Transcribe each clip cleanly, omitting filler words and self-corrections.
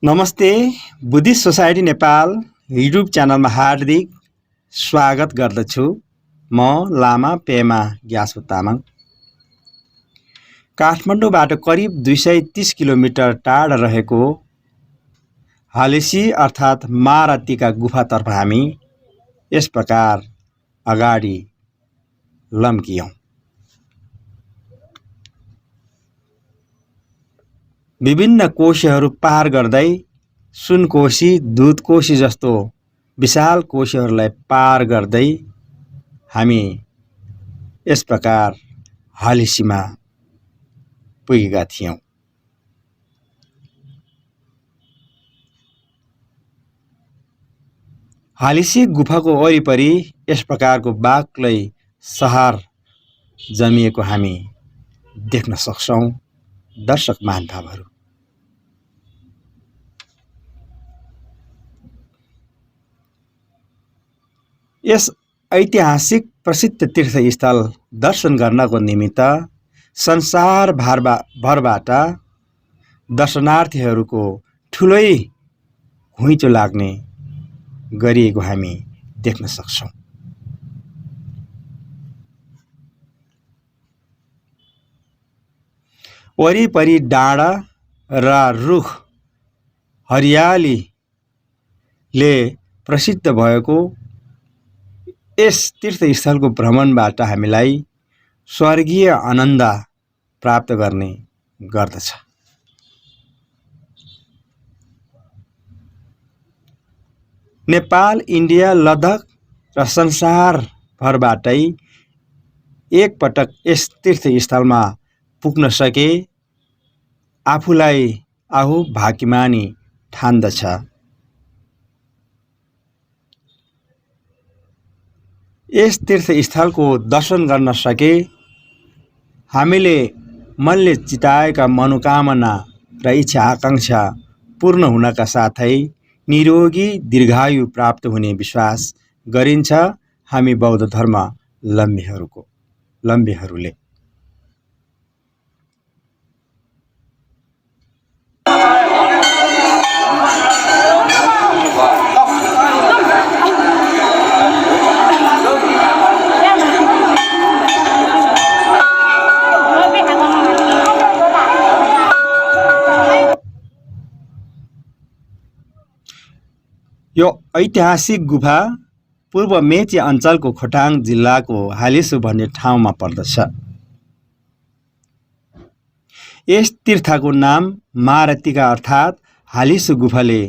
नमस्ते। Buddhist society Nepal YouTube च्यानलमा हार्दिक स्वागत गर्दछु। म लामा पेमा ग्यासो तामाङ। काठमाडौँबाट करिब 230 किलोमिटर टाढा रहेको हालेसी अर्थात् मारातीका गुफातर्फ हामी यस प्रकार अगाडि लम्कियौं। विभिन्न कोशीहरू पार गर्दै सुनकोशी, दुधकोशी जस्तो विशाल कोशीहरूलाई पार गर्दै हामी यस प्रकार हालेसीमा पुगेका थियौं। हालेसी गुफाको वरिपरि यस प्रकारको बाक्लै सहर जमिएको हामी देख्न सक्छौं। दर्शक महानुभावहरू, यस ऐतिहासिक प्रसिद्ध तीर्थस्थल दर्शन गर्नको निमित्त संसार भरबाट दर्शनार्थीहरूको ठुलै घुइँचो लाग्ने गरिएको हामी देख्न सक्छौं। वरिपरि डाँडा र रुख हरियालीले प्रसिद्ध भएको यस तीर्थस्थलको भ्रमणबाट हामीलाई स्वर्गीय आनन्द प्राप्त गर्ने गर्दछ। नेपाल, इन्डिया, लद्दाख र संसारभरबाटै एकपटक यस तीर्थस्थलमा पुग्न सके आफूलाई आफू भाग्यमानी ठान्दछ। यस तीर्थस्थलको दर्शन गर्न सके हामीले मनले चिताएका मनोकामना र इच्छा आकांक्षा पूर्ण हुनका साथै निरोगी दीर्घायु प्राप्त हुने विश्वास गरिन्छ हामी बौद्ध धर्मावलम्बीहरूले। यो ऐतिहासिक गुफा पूर्व मेची अञ्चलको खोटाङ जिल्लाको हालेसु भन्ने ठाउँमा पर्दछ। यस तीर्थको नाम मारातीका अर्थात् हालेसु गुफाले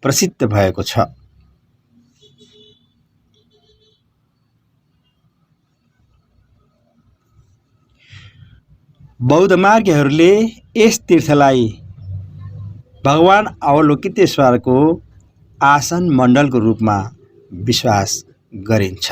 प्रसिद्ध भएको छ। बौद्ध मार्गीहरूले यस तीर्थलाई भगवान अवलोकितेश्वरको आसन मण्डलको रूपमा विश्वास गरिन्छ।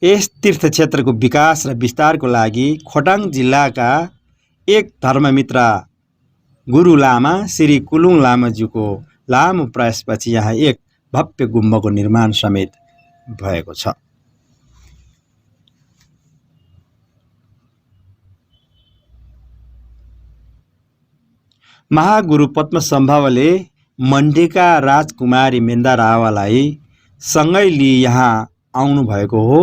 यस तीर्थक्षेत्रको विकास र विस्तारको लागि खोटाङ जिल्लाका एक धर्ममित्र गुरु लामा श्री कुलुङ लामाज्यूको लामो प्रयासपछि यहाँ एक भव्य गुम्बाको निर्माण समेत भएको छ। महागुरु पद्मसम्भवले मण्डीका राजकुमारी मेन्दा रावलाई सँगै लिई यहाँ आउनु भएको हो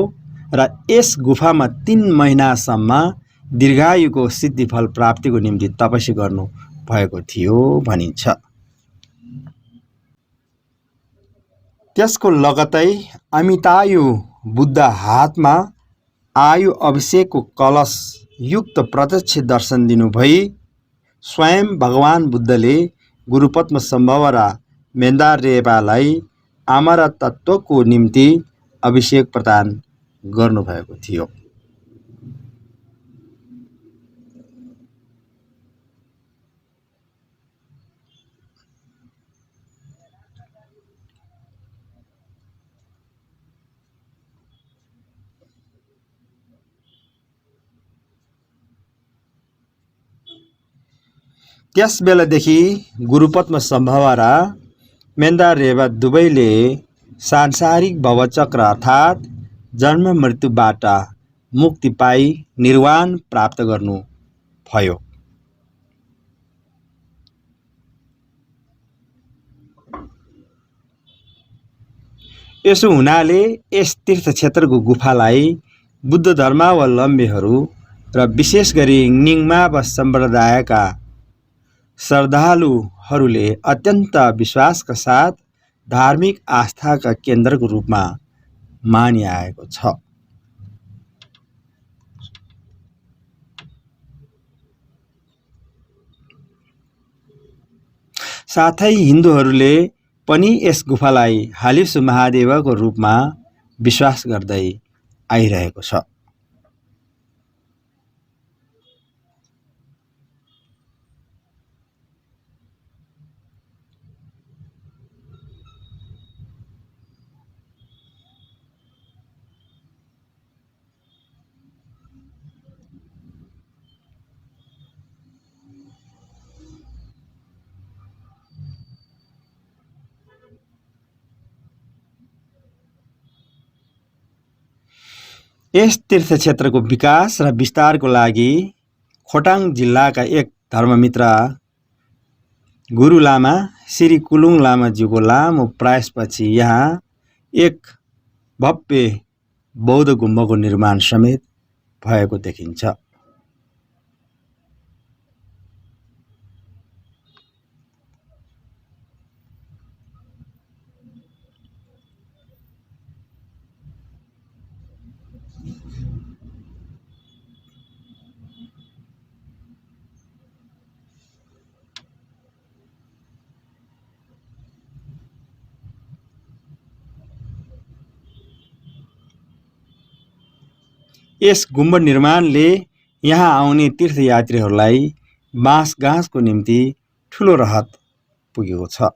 र यस गुफामा 3 महिनासम्म दीर्घायुको सिद्धिफल प्राप्तिको निम्ति तपस्या गर्नु भएको थियो भनिन्छ। त्यसको लगतै अमितायु बुद्ध हातमा आयु अभिषेकको कलश युक्त प्रत्यक्ष दर्शन दिनु भई स्वयं भगवान बुद्धले गुरु पद्मसम्भव र मेन्दारेवालाई अमरतत्वको निम्ति अभिषेक प्रदान गर्नुभएको थियो। त्यस बेलादेखि गुरुपद्म सम्भवा र मेन्दारेवा दुवैले सांसारिक भवचक्र अर्थात् जन्म मृत्युबाट मुक्ति पाई निर्वाण प्राप्त गर्नु भयो। यसो हुनाले यस तीर्थक्षेत्रको गुफालाई बुद्ध धर्मावलम्बीहरू र विशेष गरी निङमाबा सम्प्रदायका श्रद्धालुहरूले अत्यन्त विश्वासका साथ धार्मिक आस्थाका केन्द्रको रूपमा मानिआएको छ। साथै हिन्दूहरूले पनि यस गुफालाई हालिसु महादेवको रूपमा विश्वास गर्दै आइरहेको छ। यस तीर्थक्षेत्रको विकास र विस्तारको लागि खोटाङ जिल्लाका एक धर्ममित्र गुरु लामा श्री कुलुङ लामाज्यूको लामो प्रयासपछि यहाँ एक भव्य बौद्ध गुम्बाको निर्माण समेत भएको देखिन्छ। यस गुम्बद निर्माणले यहाँ आउने तीर्थयात्रीहरूलाई बाँसगाँसको निम्ति ठूलो राहत पुगेको छ।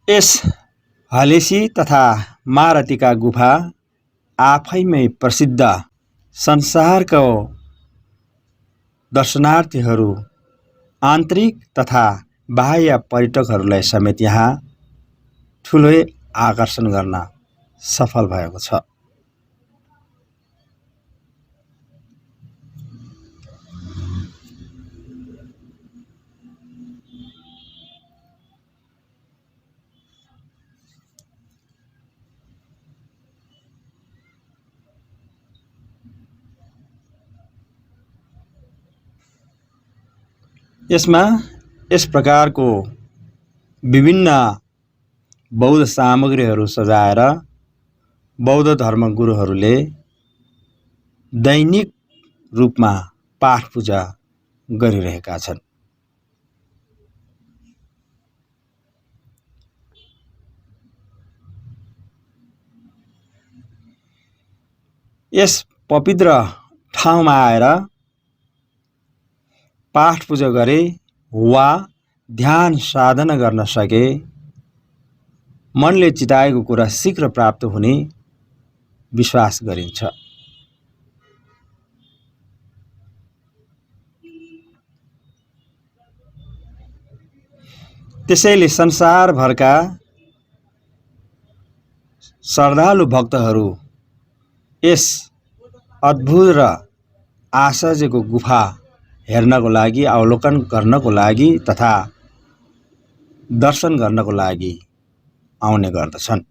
यस हलेसी तथा मारतीका गुफा आफैमै प्रसिद्ध, संसारको दर्शनार्थीहरू आन्तरिक तथा बाह्य पर्यटकहरूलाई समेत यहाँ ठुलो आकर्षण गर्न सफल भएको छ। यसमा यस प्रकारको विभिन्न बौद्ध सामग्रीहरू सजाएर बौद्ध धर्मगुरुहरूले दैनिक रूपमा पाठ पूजा गरिरहेका छन्। यस पवित्र ठाउँमा आएर पाठ पूजा गरे वा ध्यान साधना गर्न सके मनले चिताएको कुरा शीघ्र प्राप्त हुने विश्वास गरिन्छ। त्यसैले संसारभरका श्रद्धालु भक्तहरू यस अद्भुत र आश्चर्यको गुफा हेर्नको लागि, अवलोकन गर्नको लागि तथा दर्शन गर्नको लागि आउने गर्दछन्।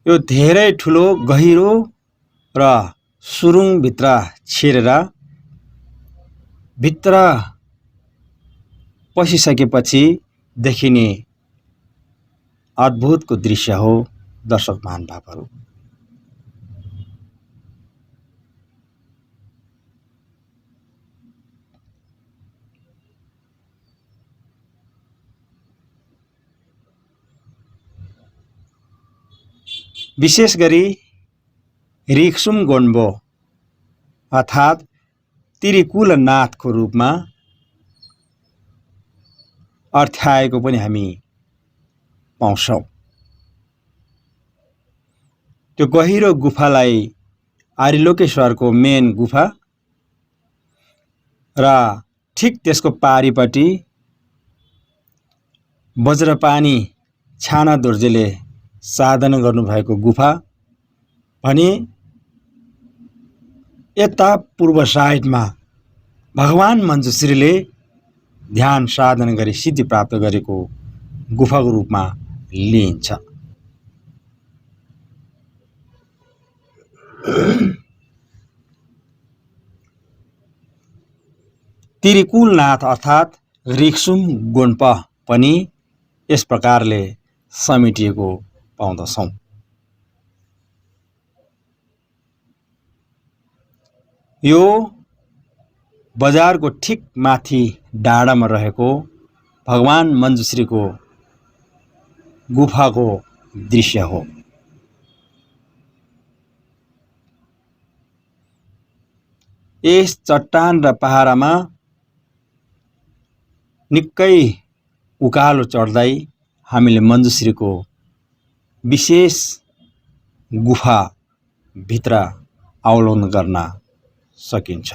यो धेरै ठुलो, गहिरो र सुरुङभित्र छिरेर भित्र पसिसकेपछि देखिने अद्भुतको दृश्य हो। दर्शक महानुभावहरू, विशेष गरी रिक्सुम गोन्बो अर्थात् तिरिकुलनाथको रूपमा अर्थ्याएको पनि हामी पाउँछौँ। त्यो गहिरो गुफालाई आरिलोकेश्वरको मेन गुफा र ठिक त्यसको पारिपट्टि वज्रपानी छाना दोर्जेले साधना गर्नुभएको गुफा भने यता पूर्व साइडमा भगवान मञ्जुश्रीले ध्यान साधना गरी सिद्धि प्राप्त गरेको गुफाको रूपमा लिइन्छ। तिरिकुलनाथ अर्थात् रिक्सुम गोन्पा पनि यस प्रकारले समेटिएको पाउँदछौँ। यो बजारको ठिक माथि डाँडामा रहेको भगवान मञ्जुश्रीको गुफाको दृश्य हो। यस चट्टान र पहाडमा निकै उकालो चढ्दै हामीले मञ्जुश्रीको विशेष गुफा भित्र अवलोकन गर्न सकिन्छ।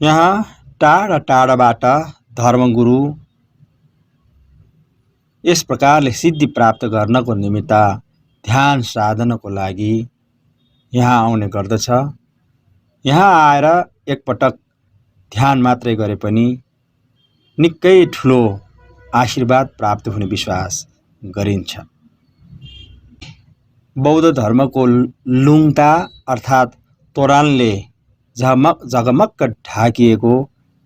यहाँ टाढा टाढाबाट धर्मगुरु यस प्रकारले सिद्धि प्राप्त गर्नको निमित्त ध्यान साधनको लागि यहाँ आउने गर्दछ। यहाँ आएर एकपटक ध्यान मात्रै गरे पनि निकै ठुलो आशीर्वाद प्राप्त हुने विश्वास गरिन्छ। बौद्ध धर्मको लुङता अर्थात् तोरानले झगमक्क ढाकिएको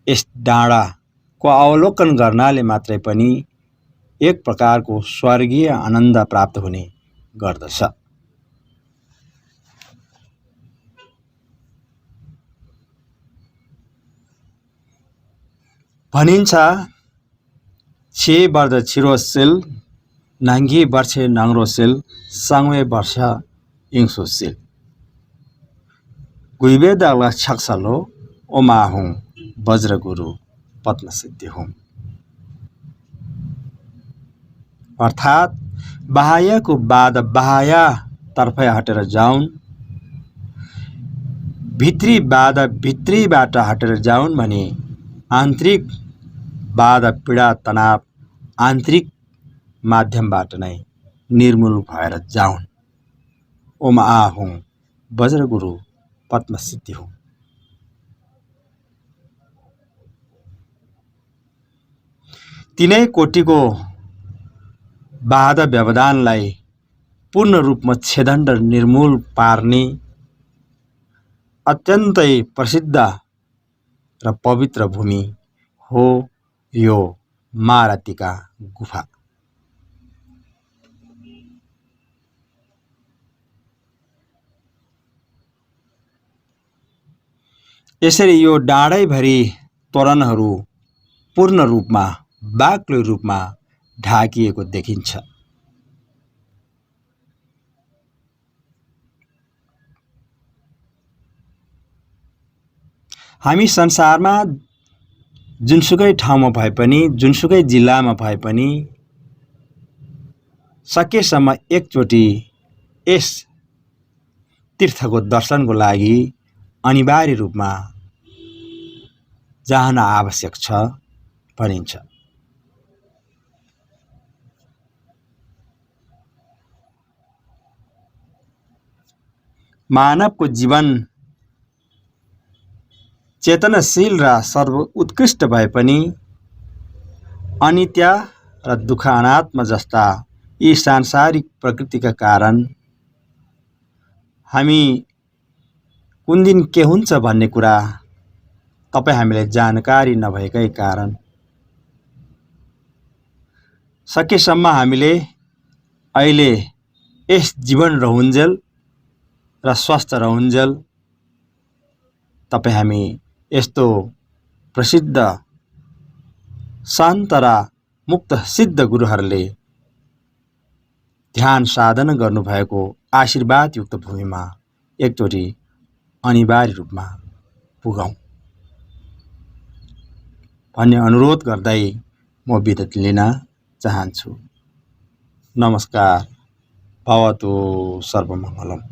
यस डाँडाको अवलोकन गर्नाले मात्रै पनि एक प्रकारको स्वर्गीय आनन्द प्राप्त हुने गर्दछ। भनिन्छ छे वर्ष छिरोसेल नाङ्गी वर्षे नाङ्रोसेल साङ्वे वर्ष इङ्सोसेल गुइबेदा छक्सलो ओमा हुँ वज्रगुरु पद्मसिद्धि हुँ। अर्थात् बाह्यको बाद बाह्य तर्फ हटेर जाउन्, भित्री बाधा भित्रीबाट हटेर जाउन् भने आन्तरिक बाधा पीडा तनाव आन्तरिक माध्यमबाट नै निर्मूल भएर जाउन्। ओम आहुँ वज्रगुरु पद्मसिद्धि हुँ। तिनै कोटिको बाधा व्यवधानलाई पूर्ण रूपमा छेदन र निर्मूल पार्ने अत्यन्तै प्रसिद्ध र पवित्र भूमि हो यो महारथीका गुफा। यसरी यो डाँडैभरि तोरणहरू पूर्ण रूपमा बाक्लो रूपमा ढाकिएको देखिन्छ। हामी संसारमा जुनसुकै ठाउँमा भए पनि जुनसुकै जिल्लामा भए पनि सकेसम्म एकचोटि यस तीर्थको दर्शनको लागि अनिवार्य रूपमा जान आवश्यक छ भनिन्छ। मानवको जीवन चेतनशील र सर्वोत्कृष्ट भए पनि अनित्य र दुःख अनात्म जस्ता यी सांसारिक प्रकृतिका कारण हामी कुन दिन के हुन्छ भन्ने कुरा तपाईँ हामीलाई जानकारी नभएकै कारण सकेसम्म हामीले अहिले यस जीवन रहउन्जेल र स्वस्थ रहउन्जेल तपाईँ हामी यस्तो प्रसिद्ध शान्त र मुक्त सिद्ध गुरुहरूले ध्यान साधना गर्नुभएको आशीर्वादयुक्त भूमिमा एकचोटि अनिवार्य रूपमा पुगौँ भन्ने अनुरोध गर्दै म बिदा लिन चाहन्छु। नमस्कार। भवतु सर्वमङ्गलम्।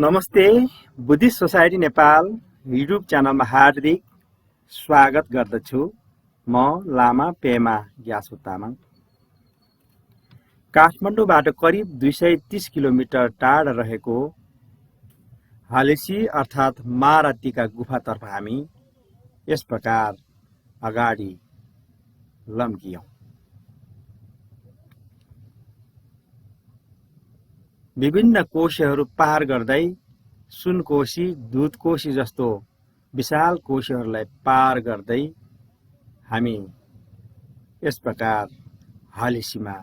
नमस्ते, बुद्धिस्ट सोसाइटी नेपाल युट्युब च्यानलमा हार्दिक स्वागत गर्दछु। म लामा पेमा ग्यासो तामाङ। काठमाडौँबाट करिब 230 किलोमिटर टाढा रहेको हालेसी अर्थात् मारातीका गुफातर्फ हामी यस प्रकार अगाडि लम्कियौं। विभिन्न कोशीहरू पार गर्दै सुनकोशी, दुधकोशी जस्तो विशाल कोशीहरूलाई पार गर्दै हामी यस प्रकार हालेसीमा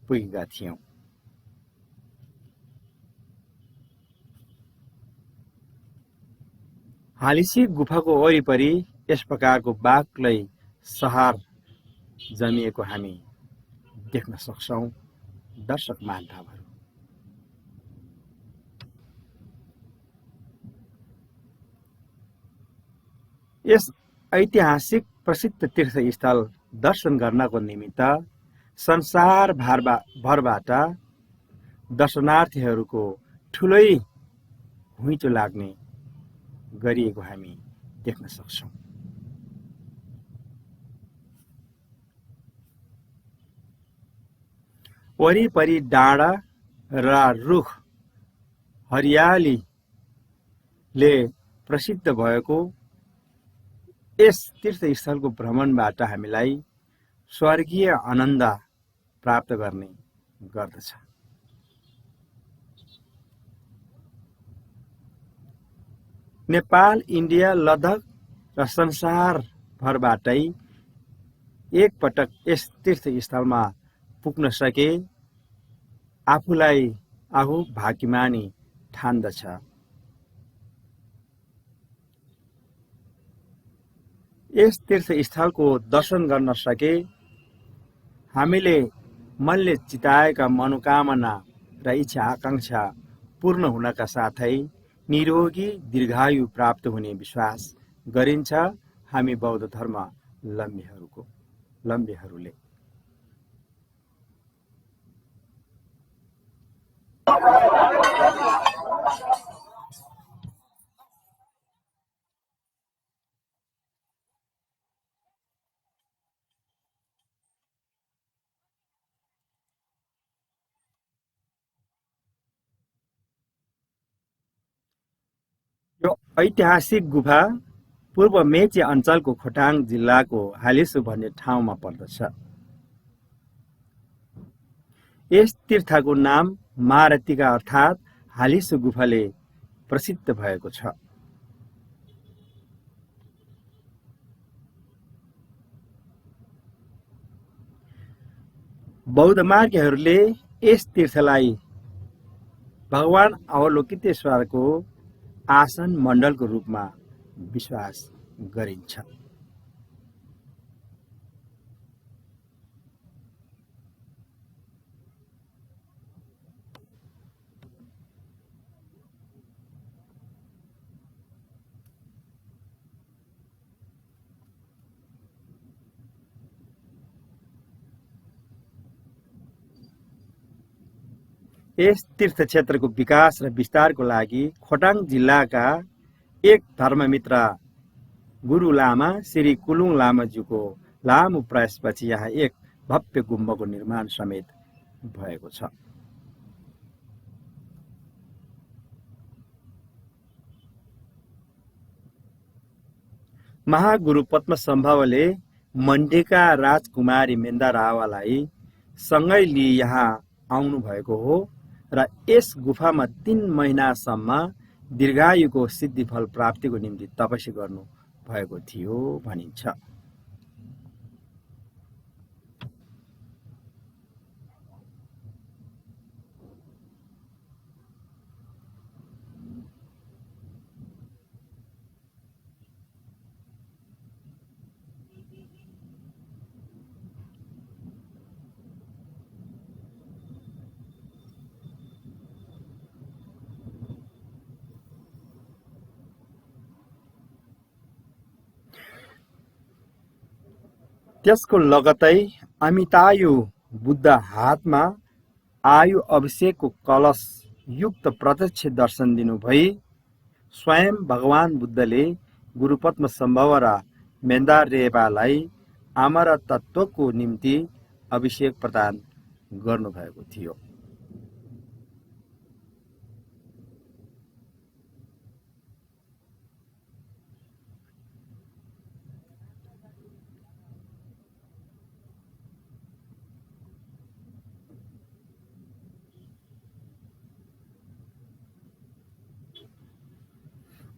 पुगेका थियौं। हालेसी गुफाको वरिपरि यस प्रकारको बाक्लै सहर जमिएको हामी देख्न सक्छौं। दर्शक महानुभावहरू, यस ऐतिहासिक प्रसिद्ध तीर्थस्थल दर्शन गर्नको निमित्त संसार भरबाट दर्शनार्थीहरूको ठुलै घुइँचो लाग्ने गरिएको हामी देख्न सक्छौं। वरिपरि डाँडा र रुख हरियालीले प्रसिद्ध भएको यस तीर्थस्थलको भ्रमणबाट हामीलाई स्वर्गीय आनन्द प्राप्त गर्ने गर्दछ। नेपाल, इन्डिया, लद्दाख र संसार भरबाटै एकपटक यस तीर्थस्थलमा पुग्न सके आफूलाई आफू भाग्यमानी ठान्दछ। यस तीर्थस्थलको दर्शन गर्न सके हामीले मनले चिताएका मनोकामना र इच्छा आकांक्षा पूर्ण हुनका साथै निरोगी दीर्घायु प्राप्त हुने विश्वास गरिन्छ हामी बौद्ध धर्मावलम्बीहरूले। यो ऐतिहासिक गुफा पूर्व मेची अञ्चलको खोटाङ जिल्लाको हालेसु भन्ने ठाउँमा पर्दछ। यस तीर्थको नाम मारातीका अर्थात् हालेसु गुफाले प्रसिद्ध भएको छ। बौद्ध मार्गीहरूले यस तीर्थलाई भगवान अवलोकितेश्वरको आसन मण्डलको रूपमा विश्वास गरिन्छ। यस तीर्थक्षेत्रको विकास र विस्तारको लागि खोटाङ जिल्लाका एक धर्ममित्र गुरु लामा श्री कुलुङ लामाज्यूको लामो प्रयासपछि यहाँ एक भव्य गुम्बको निर्माण समेत भएको छ। महागुरु पद्मसम्भवले मण्डेका राजकुमारी मेन्दा रावालाई सँगै लिई यहाँ आउनु भएको हो र यस गुफामा 3 महिनासम्म दीर्घायुको सिद्धिफल प्राप्तिको निम्ति तपस्या गर्नु भएको थियो भनिन्छ। त्यसको लगतै अमितायु बुद्ध हातमा आयु अभिषेकको कलश युक्त प्रत्यक्ष दर्शन दिनु भई स्वयं भगवान बुद्धले गुरुपद्म सम्भव र मेन्दारेवालाई अमरतत्वको निम्ति अभिषेक प्रदान गर्नुभएको थियो।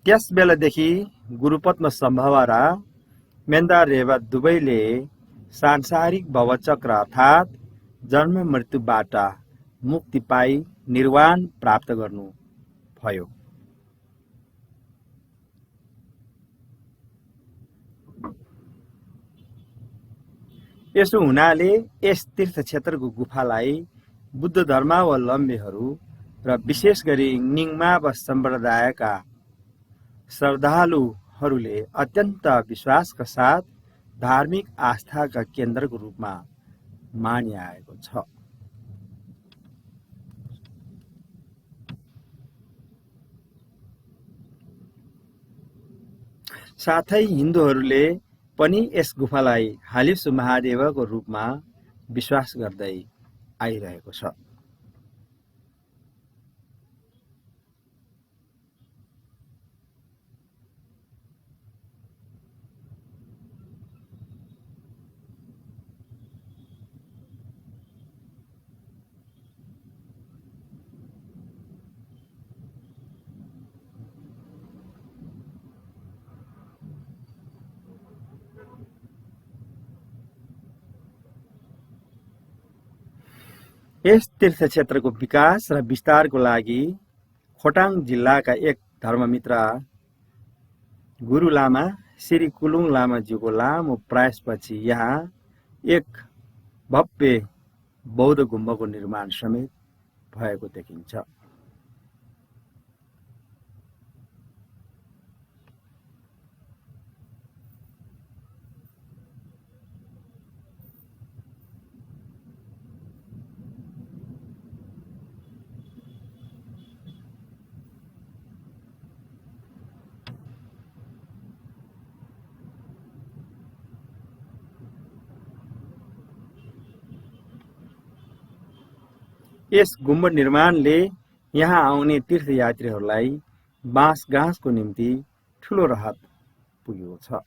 त्यस बेलादेखि गुरुपद्म सम्भव र मेन्दारेवा दुवैले सांसारिक भवचक्र अर्थात् जन्म मृत्युबाट मुक्ति पाई निर्वाण प्राप्त गर्नु भयो। यसो हुनाले यस तीर्थ क्षेत्रको गुफालाई बुद्ध धर्मावलम्बीहरू र विशेष गरी निङमाबा सम्प्रदायका श्रद्धालुहरूले अत्यन्त विश्वासका साथ धार्मिक आस्थाका केन्द्रको रूपमा मानिआएको छ। साथै हिन्दूहरूले पनि यस गुफालाई हालिसु महादेवको रूपमा विश्वास गर्दै आइरहेको छ। यस तीर्थ क्षेत्रको विकास र विस्तारको लागि खोटाङ जिल्लाका एक धर्ममित्र गुरु लामा श्री कुलुङ लामाज्यूको लामो प्रयासपछि यहाँ एक भव्य बौद्ध गुम्बाको निर्माण समेत भएको देखिन्छ। यस गुम्बद निर्माणले यहाँ आउने तीर्थयात्रीहरूलाई बाँसगाँसको निम्ति ठूलो राहत पुगेको छ।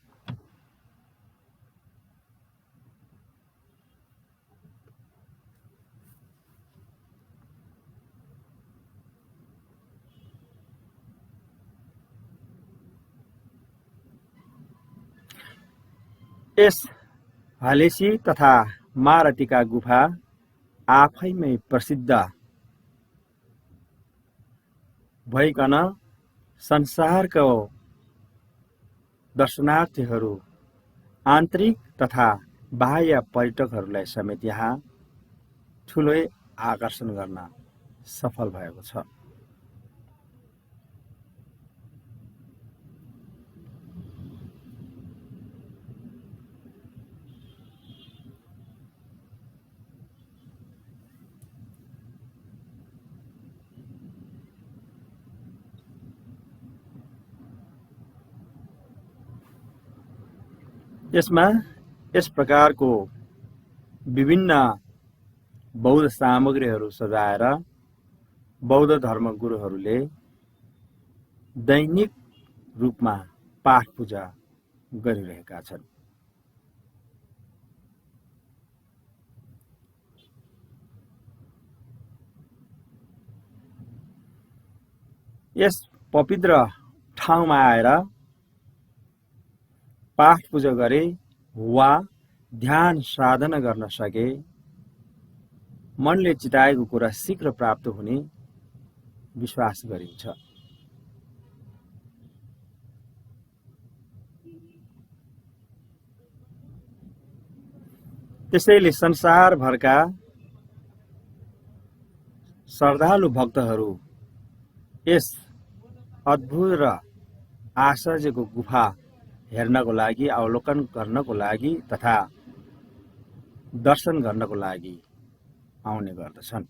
यस हालेसी तथा मारटीका गुफा आफैमै प्रसिद्ध भइकन संसारको दर्शनार्थीहरू आन्तरिक तथा बाह्य पर्यटकहरूलाई समेत यहाँ ठुलै आकर्षण गर्न सफल भएको छ। यसमा यस प्रकारको विभिन्न बौद्ध सामग्रीहरू सजाएर बौद्ध धर्म गुरुहरूले दैनिक रूपमा पाठ पूजा गरिरहेका छन्। यस पवित्र ठाउँमा आएर पाठ पूजा गरे वा ध्यान साधना गर्न सके मनले चिताएको कुरा शीघ्र प्राप्त हुने विश्वास गरिन्छ। त्यसैले संसारभरका श्रद्धालु भक्तहरू यस अद्भुत र आश्चर्यको गुफा हेर्नको लागि, अवलोकन गर्नको लागि तथा दर्शन गर्नको लागि आउने गर्दछन्।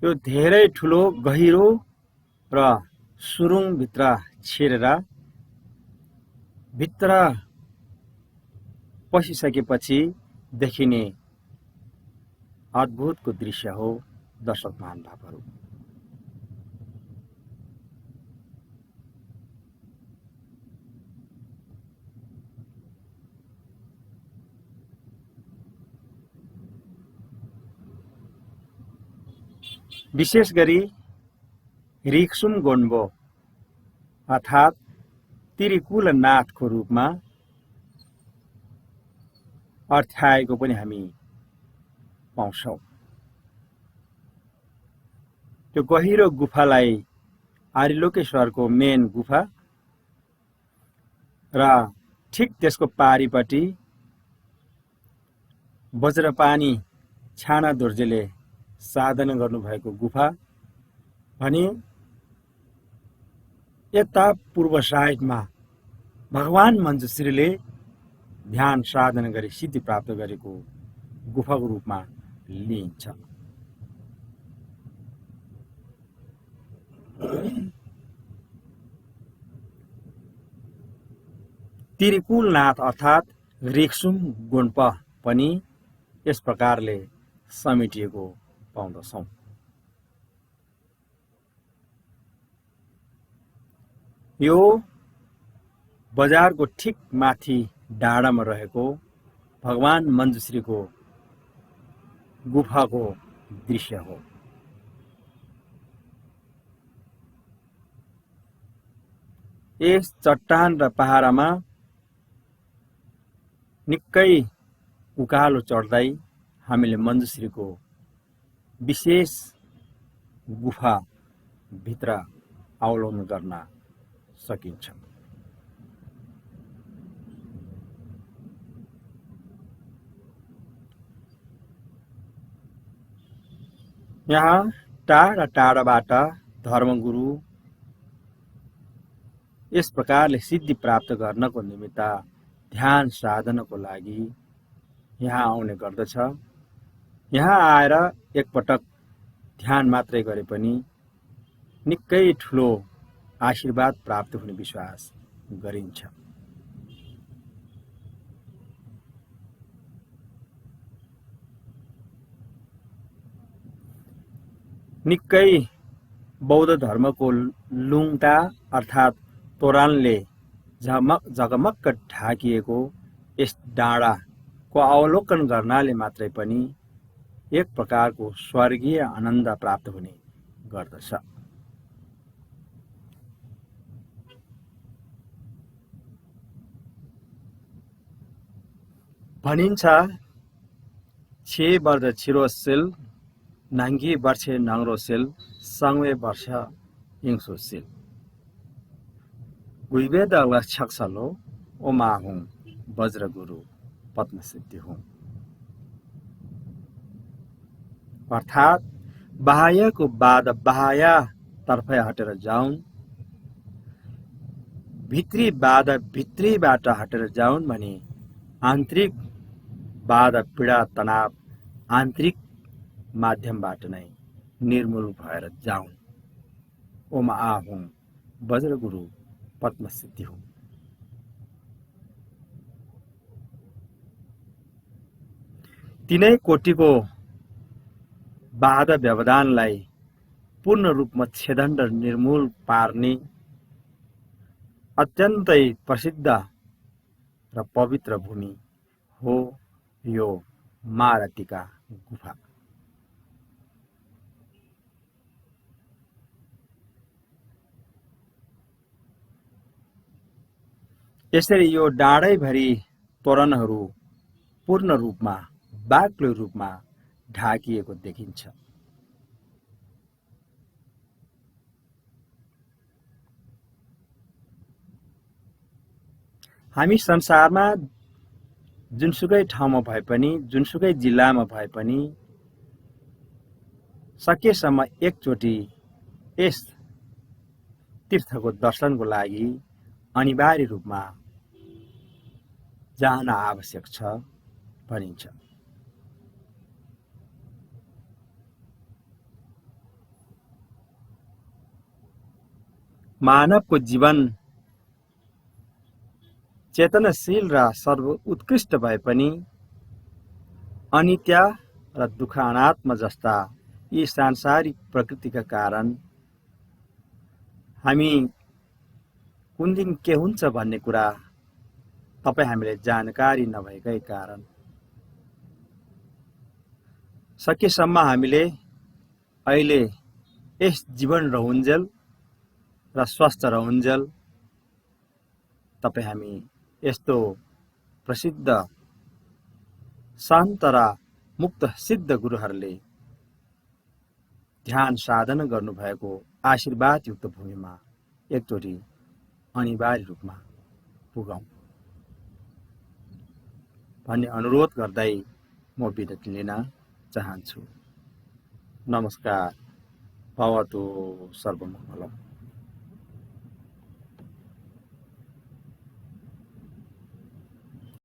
त्यो धेरै ठुलो गहिरो र सुरुङभित्र छिरेर भित्र पसिसकेपछि देखिने अद्भुतको दृश्य हो दर्शक महानुभावहरू। विशेष गरी रिक्सुम गोन्बो अर्थात् त्रिकुलनाथको रूपमा अर्थ्याएको पनि हामी पाउँछौँ। त्यो गहिरो गुफालाई आरिलोकेश्वरको मेन गुफा र ठिक त्यसको पारिपट्टि वज्रपानी छाना दोर्जेले साधना गर्नुभएको गुफा भने यता पूर्व साइडमा भगवान मञ्जुश्रीले ध्यान साधना गरी सिद्धि प्राप्त गरेको गुफाको रूपमा लिइन्छ। त्रिकुलनाथ अर्थात् रिक्सुम गोन्प पनि यस प्रकारले समेटिएको पाउँदछौँ। यो बजारको ठिक माथि डाँडामा रहेको भगवान मञ्जुश्रीको गुफाको दृश्य हो। यस चट्टान र पहाडमा निकै उकालो चढ्दै हामीले मञ्जुश्रीको विशेष गुफा भित्र अवलोकन गर्न सकिन्छ। यहाँ टाढा टाढाबाट धर्मगुरु यस प्रकारले सिद्धि प्राप्त गर्नको निमित्त ध्यान साधनको लागि यहाँ आउने गर्दछ। यहाँ आएर एकपटक ध्यान मात्रै गरे पनि निकै ठुलो आशीर्वाद प्राप्त हुने विश्वास गरिन्छ। निकै बौद्ध धर्मको लुङटा अर्थात् तोरणले झगमक्क ढाकिएको यस डाँडाको अवलोकन गर्नाले मात्रै पनि एक प्रकारको स्वर्गीय आनन्द प्राप्त हुने गर्दछ। भनिन्छ छे वर्ष छिरोसेल नाङ्गी वर्षे नङ्रोसेल सङ्वे वर्ष इङ्सोसेल गुइवेद छक्सलो ओमा हुँ वज्रगुरु पद्मसिद्धि हुँ। अर्थात् बाह्यको बाद बाह्य तर्फै हटेर जाउन्, भित्री बाद भित्रीबाट हटेर जाउन् भने आन्तरिक बाद पीडा तनाव आन्तरिक माध्यमबाट नै निर्मूल भएर जाउन्। ओम आहुँ वज्रगुरु पद्मसिद्धि हुँ। तिनै कोटिको बाधा व्यवधानलाई पूर्ण रूपमा छेदन र निर्मूल पार्ने अत्यन्तै प्रसिद्ध र पवित्र भूमि हो यो महारथीका गुफा। यसरी यो डाँडैभरि तोरणहरू पूर्ण रूपमा बाक्लो रूपमा ढाकिएको देखिन्छ। हामी संसारमा जुनसुकै ठाउँमा भए पनि जुनसुकै जिल्लामा भए पनि सकेसम्म एकचोटि यस तीर्थको दर्शनको लागि अनिवार्य रूपमा जान आवश्यक छ भनिन्छ। मानवको जीवन चेतनशील र सर्वोत्कृष्ट भए पनि अनित्य र दुःख अनात्म जस्ता यी सांसारिक प्रकृतिका कारण हामी कुन दिन के हुन्छ भन्ने कुरा तपाईँ हामीले जानकारी नभएकै कारण सकेसम्म हामीले अहिले यस जीवन रहउन्जेल र स्वस्थ रहउन्जेल तपाईँ हामी यस्तो प्रसिद्ध सन्त र मुक्त सिद्ध गुरुहरूले ध्यान साधना गर्नुभएको आशीर्वादयुक्त भूमिमा एकचोटि अनिवार्य रूपमा पुगौँ भन्ने अनुरोध गर्दै म बिदा लिन चाहन्छु। नमस्कार। भवतु सर्वमङ्गलम्।